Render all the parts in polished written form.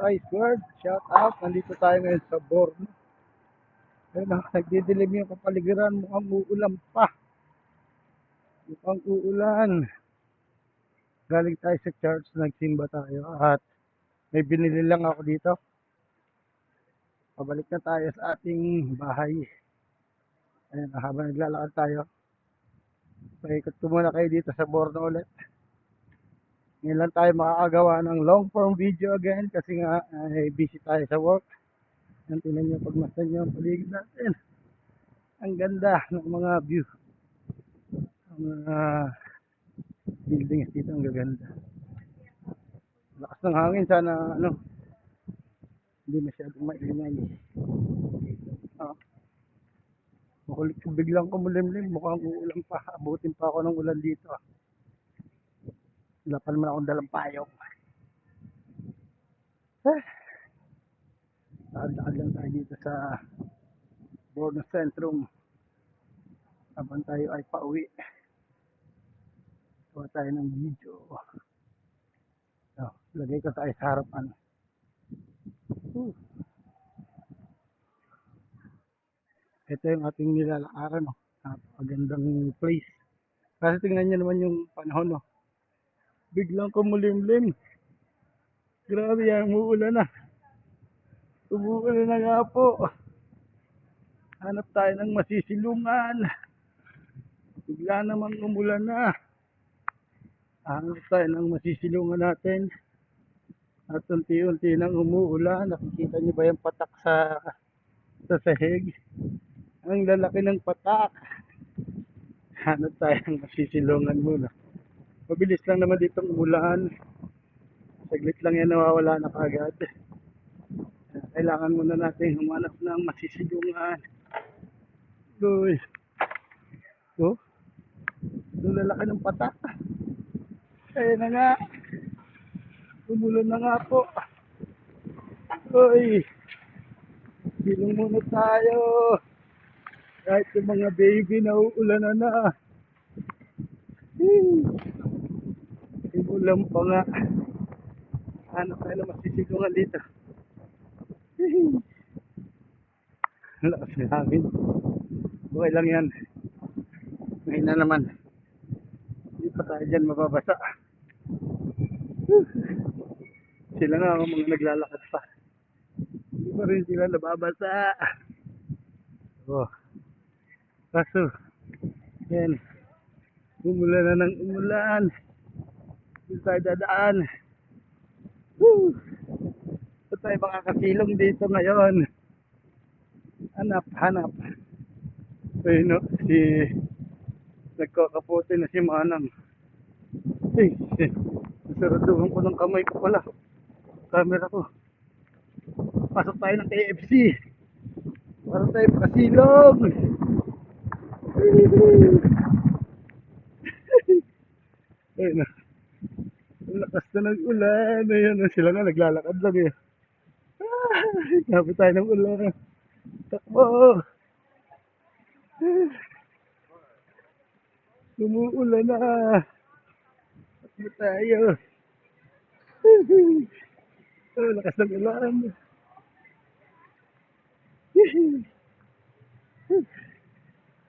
Ice World, shout out. Nandito tayo ngayon sa Borno. Ayun, nagdidilim yung kapaligiran. Mukhang uulan pa. Mukhang uulan. Galing tayo sa church, nagsimba tayo. At may binili lang ako dito. Pabalik na tayo sa ating bahay. Ayun, habang naglalakad tayo. Paikot ko muna kayo dito sa Borno ulit. Ngayon lang tayo makakagawa ng long form video again kasi nga busy tayo sa work. Yan, tingnan nyo pagmasdan nyo ang paligid natin. Ang ganda ng mga view. Ang mga buildings dito ang gaganda. Lakas ng hangin, sana hindi masyadong maingay. Makulit ko biglang kumulimlim, mukhang uulan pa. Abutin pa ako ng ulan dito. Wala pa naman akong dalang payong. Lakad lang tayo dito sa Borno Centrum habang tayo ay pauwi. Gawa tayo ng video. Lagay ko tayo sa harapan. Ito yung ating nilalakaran. Napakagandang place. Kasi tingnan nyo naman yung panahon. Biglang kumulimlim. Grabe yan, umuulan na. Umuulan na nga po. Hanap tayo ng masisilungan. Bigla naman umulan na. Hanap tayo ng masisilungan natin. At unti-unti nang umuulan. Nakikita nyo ba yung patak sa sahig? Ang lalaki ng patak. Hanap tayo ng masisilungan muna. Mabilis lang naman ditong umulan. Saglit lang yan, nawawala na kagad. Kailangan muna natin humanap ng masisilungan. Uy. Oh, ang lalaki ng patak. Ayun na nga. Umulan na nga po. Uy. Silong muna tayo. Kahit yung mga baby na uulanan na. Umulan pa nga. Ano tayo na masisilungan dito? Lakas ng hangin. Okay lang yan. Ngayon na naman. Hindi pa tayo dyan mababasa. Sila nga ang mga naglalakad pa. Hindi pa rin sila nababasa. Oh. Kaso, yan. Umulan na ng umulan. Hindi tayo dadaan. Ito tayo makakasilong dito ngayon. Hanap. Ayun no, nagkakapote na si Manang. Nasaraduhan ko ng kamay ko pala. Camera ko. Pasok tayo ng KFC. Para tayo makasilong. Ayun na. Ang lakas na ng ulan. Ayun, sila nga naglalakad lang eh. Kapit tayo ng ulan. Takbo. Umuulan na. Takbo tayo. Lakas ng ulan.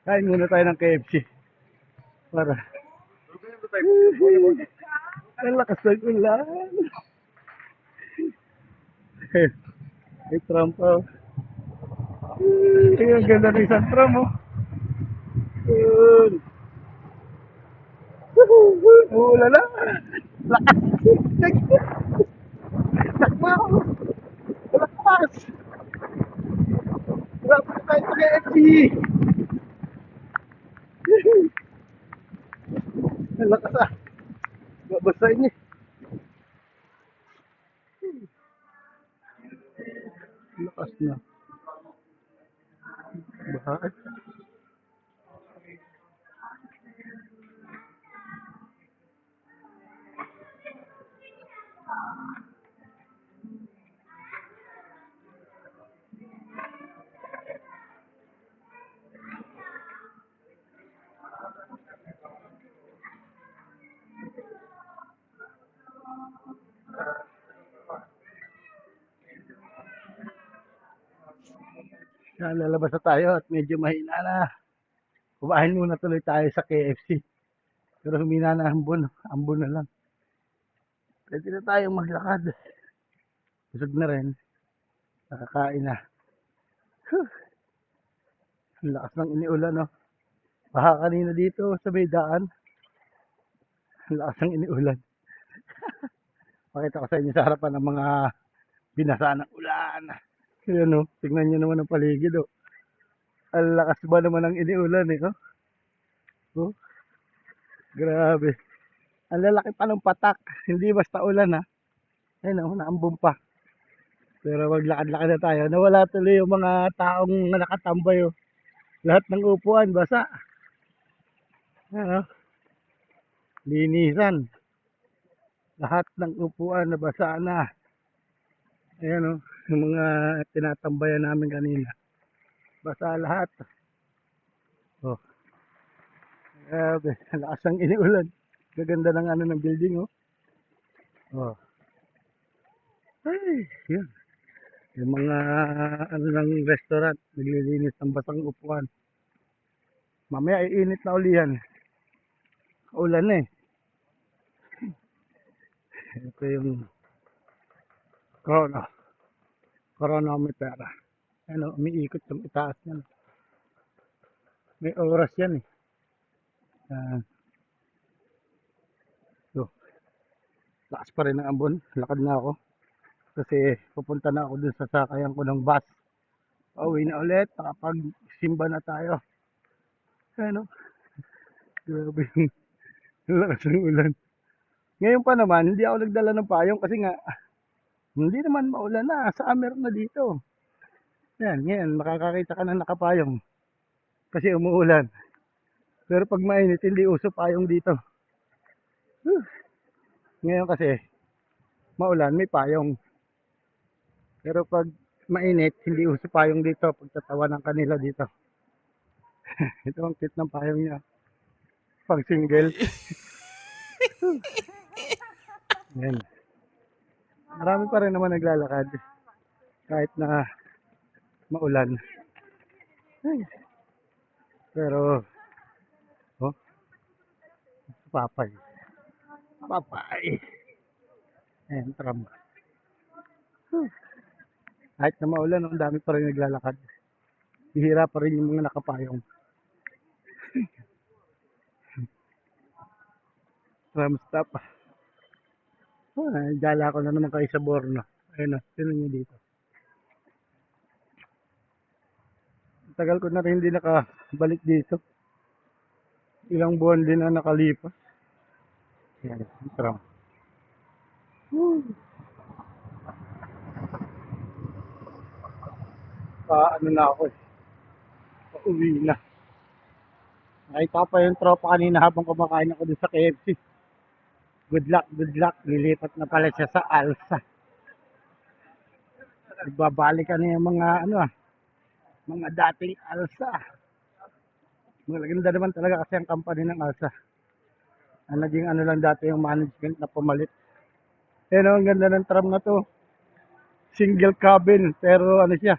Kain muna tayo ng KFC. Para. Ang lakas ng ulan. May trampa. Ang ganda ng isang tram oh. Uulan na. Lakas. Takbo. Lakas. Dapat tayo sa KFC. Ang lakas ah. Babasahin niya. Lakas na. Bahay. lalabas na tayo at medyo mahina na. Kumain muna tuloy tayo sa KFC. Pero humina na ambon na lang. Pwede na tayong maglakad. Busog na rin. Nakakain na. Ang lakas ng iniulan, no? Baha kanina dito sa may daan. Ang lakas ng iniulan. Pakita ko sa inyo sa harapan ng mga binasa ng ulan. Ayan, no? Tingnan nyo naman ang paligid, oh. Ang lakas ba naman ng iniulan, eh, oh? Oh, grabe. Ang lalaki pa ng patak. Hindi basta ulan, ha? Ayun, oh, naambon pa. Pero maglakad-lakad na tayo. Nawala tuloy yung mga taong nakatambay, oh. Lahat ng upuan, basa. Ano? Linisan. Lahat ng upuan, nabasa na. Ayan, oh. Yung mga tinatambayan namin kanina. Basa lahat. Oh, grabe. Lakas ng iniulan. Gaganda ng ano ng building, oh. Oh. Ay, yun. Yung mga ano ng restaurant, naglilinis ng basang upuan. Mamaya iinit na uli yan. Ulan na eh. Ito yung chronometer. Ano, umiikot yung itaas yan. May oras yan eh. So, lakas pa rin ang ambon. Lakad na ako. Kasi pupunta na ako dun sa sakayan ko ng bus. Pauwi na ulit. Nakapag-simba na tayo. Ano? Grabe yung lakas ng ulan. Ngayon pa naman, hindi ako nagdala ng payong kasi nga, hindi naman maulan na. Summer na dito. Yan, ngayon, makakakita ka na nakapayong. Kasi umuulan. Pero pag mainit, hindi uso payong dito. Ngayon kasi, maulan, may payong. Pero pag mainit, hindi uso payong dito. Pagtatawa ng kanila dito. Ito ang cute ng payong niya. Pag single. Yan. Marami pa rin naman naglalakad. Kahit na maulan. Pero, oh, papay. Papay. Ayan, tram. Kahit na maulan, ang dami pa rin naglalakad. Bihira pa rin yung mga nakapayong. Tram stop. Gala ko na naman kayo sa Borno. Ayun na, tinan nyo dito. Tagal ko na rin hindi nakabalik dito. Ilang buwan din na nakalipas. Yan, tram. Ano na ako eh. Pauwi na. Nakita pa yung tropa kanina habang kumakain ako dun sa KFC. Good luck, good luck. Lilipat na pala siya sa Alsa. Nagbabalik ka na yung mga mga dating Alsa. Maganda naman talaga kasi ang company ng Alsa. Naging lang dati yung management na pumalit. Pero ang ganda ng tram na to. Single cabin pero ano siya.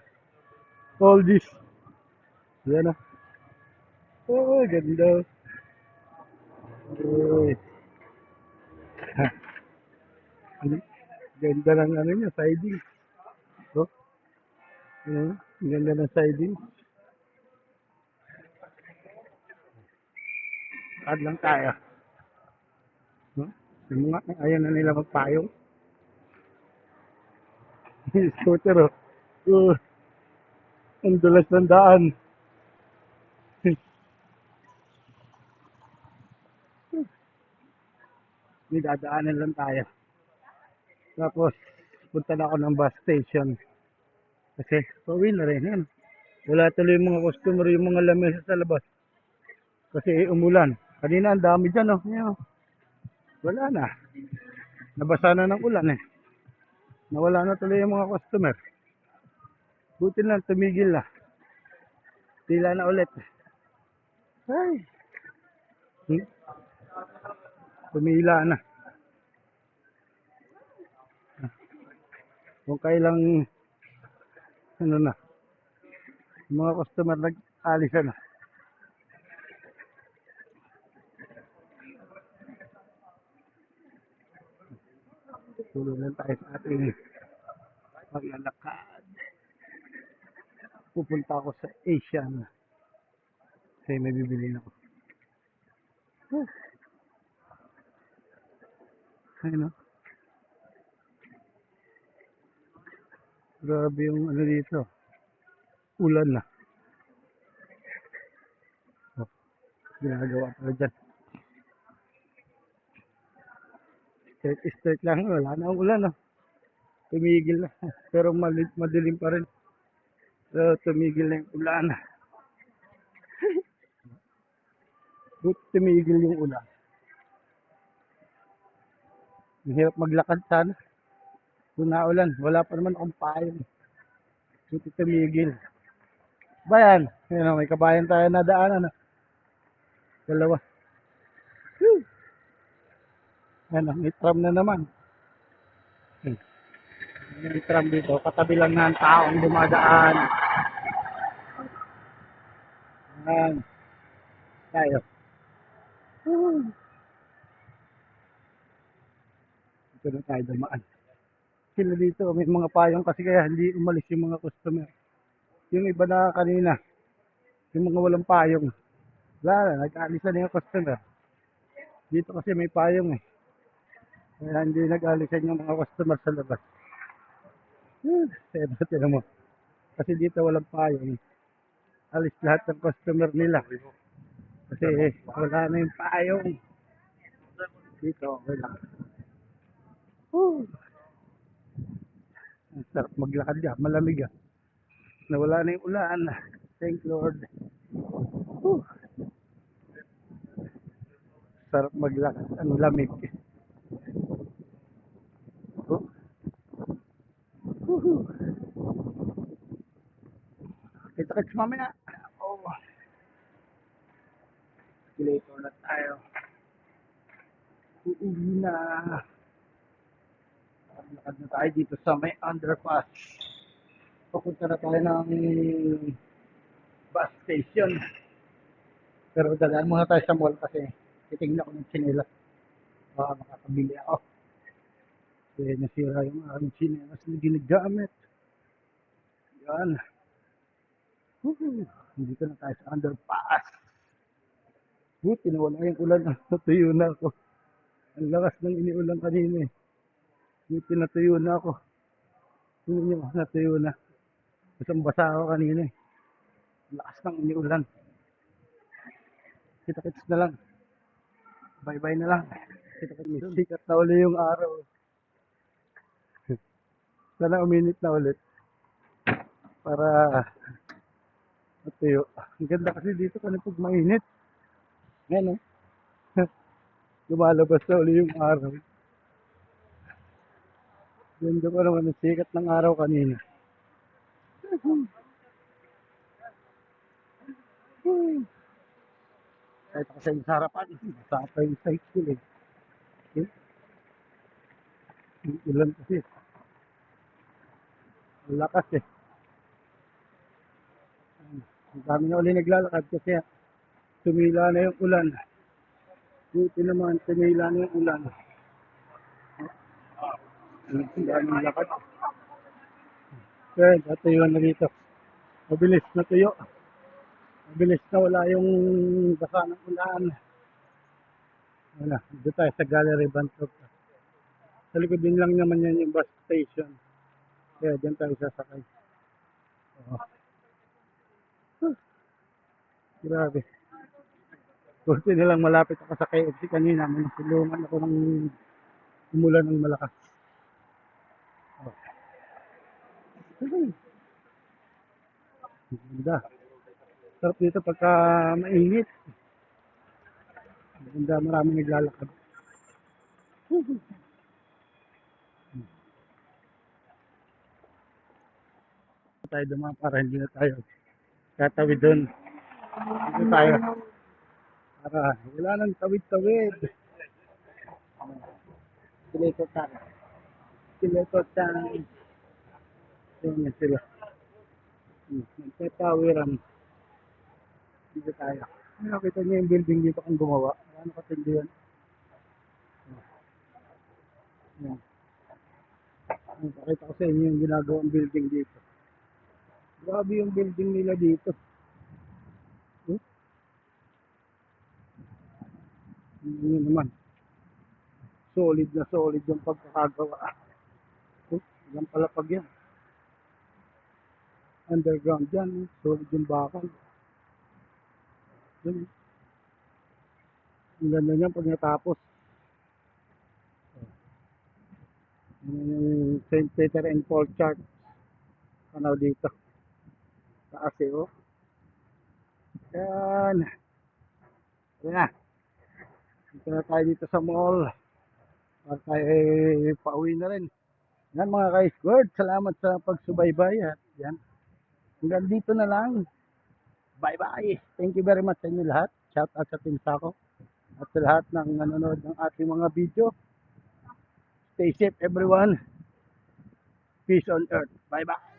Oldies. Yan o. Oh, ganda. Uy. Ganda ng niya, siding. Oh. Ganda ng siding. Ad lang tayo. No? Yung mga, ayaw na nila magpayong. Scooter, oh. Ang dulas ng daan. May dadaanan lang tayo. Tapos, punta na ako ng bus station. Kasi, pauwi na rin yan. Wala tuloy yung mga customer, yung mga lamesa sa labas. Kasi umulan. Kanina ang dami dyan, oh. Yan, oh. Wala na. Nabasa na ng ulan, eh. Nawala na tuloy yung mga customer. Buti lang, tumigil na. Tila na ulit. Ay. Tumila na. Kung kailang, Yung mga customer nag-alis na. Tuloy lang tayo sa ating paglalakad. Pupunta ako sa Asian. Kasi may bibili ako. Ayun o. Grabe yung ano dito. Ulan na. Oh, ginagawa pala dyan. Start lang. Wala na ang ulan. Oh. Tumigil na. Pero madilim pa rin. Pero tumigil na yung ulan. Tumigil yung ulan. Mahirap maglakad sana. Kung naulan, wala pa naman akong payong. Buti tumigil. Bayan, yun o, may kabayan tayo na daanan. Dalawa. Yan, may tram na naman. May tram dito, katabi lang ng taong dumadaan. Yan, tayo. Dito na tayo dumaan. Sila dito, may mga payong kasi kaya hindi umalis yung mga customer. Yung iba na kanina, yung mga walang payong. Wala na, nag-alis na yung customer. Dito kasi may payong eh. Kaya hindi nag-alisan yung mga customer sa labas. Tinan mo. Kasi dito walang payong. Alis lahat ng customer nila. Kasi wala na yung payong. Dito, okay lang. Ang sarap maglakad ka, malamig ah. Nawala na yung ulan. Thank Lord. Whew. Sarap maglakad, ang lamig. Oh. Kita-kits mamaya. Oh. Later na tayo. Uuwi na. Lakad na tayo dito sa may underpass. Papunta na tayo ng bus station. Pero dadaan muna tayo sa mall kasi titignan ko ng tsinelas. Baka makakabili ako. Kasi nasira yung aking tsinelas na ginagamit. Yan. Dito na tayo sa underpass. Buti na wala yung ulan. Natuyo na ako. Ang lakas ng iniulan kanina eh. Buti natuyo na ako. Tingnan nyo, natuyo na. Basang-basa ako kanina eh. Ang lakas ng iniulan. Kita-kits na lang. Bye-bye na lang. Kita-kits. Sikat na uli yung araw. Sana uminit na ulit. Para matuyo. Ang ganda kasi dito kung pag mainit. Ngayon oh. Lumalabas na uli yung araw. Ganda pa naman ang sikat ng araw kanina. Kahit ako sa yung sarapan, masapa yung cycle eh. Okay? Yung ulan kasi. Ang lakas eh. Ang dami na uli naglalakad kasi tumila na yung ulan. Buti naman, tumila na yung ulan. Ang daming lakad. Kaya, natuyo na dito. Mabilis na tuyo. Mabilis na wala yung basa ng ulan. Wala, dito tayo sa Gallery Bantok. Sa likod din lang naman yan yung bus station. Kaya dyan tayo sasakay. Oh. Grabe. Buti na lang malapit ako sa KFC kanina. May nasulungan ako ng umulan ng malakas. Oh. Ganda. Sarap dito pagka mainit. Ganda, maraming naglalakad. Tayo dumaan para hindi na tayo tatawid doon. Dito tayo. Para wala nang tawid-tawid. Sileto tayo. Sileto tayo. Yun sila. Nagtatawiran. Dito tayo. Nakita niyo yung building dito kung gumawa. Ano katindi yan? Yan. Pakita ko sa inyo yung ginagawang building dito. Grabe yung building nila dito. Hmm? Yun naman. Solid na solid yung pagkakagawa. Ilang palapag yan. Underground yan. Solid yung bakal. Yun. Ang ganda niyan pag natapos. Yung St. Peter and Paul Church. Ano dito? Taas eh, oh. Yan. Yan na. Dito na tayo dito sa mall. Para tayo pauwi na rin. Yan mga ka-squad. Salamat sa pagsubaybay. At yan. Hanggang dito na lang. Bye-bye. Thank you very much sa inyo lahat. Shout out sa Team Sako. At sa lahat ng nanonood ng ating mga video. Stay safe everyone. Peace on earth. Bye-bye.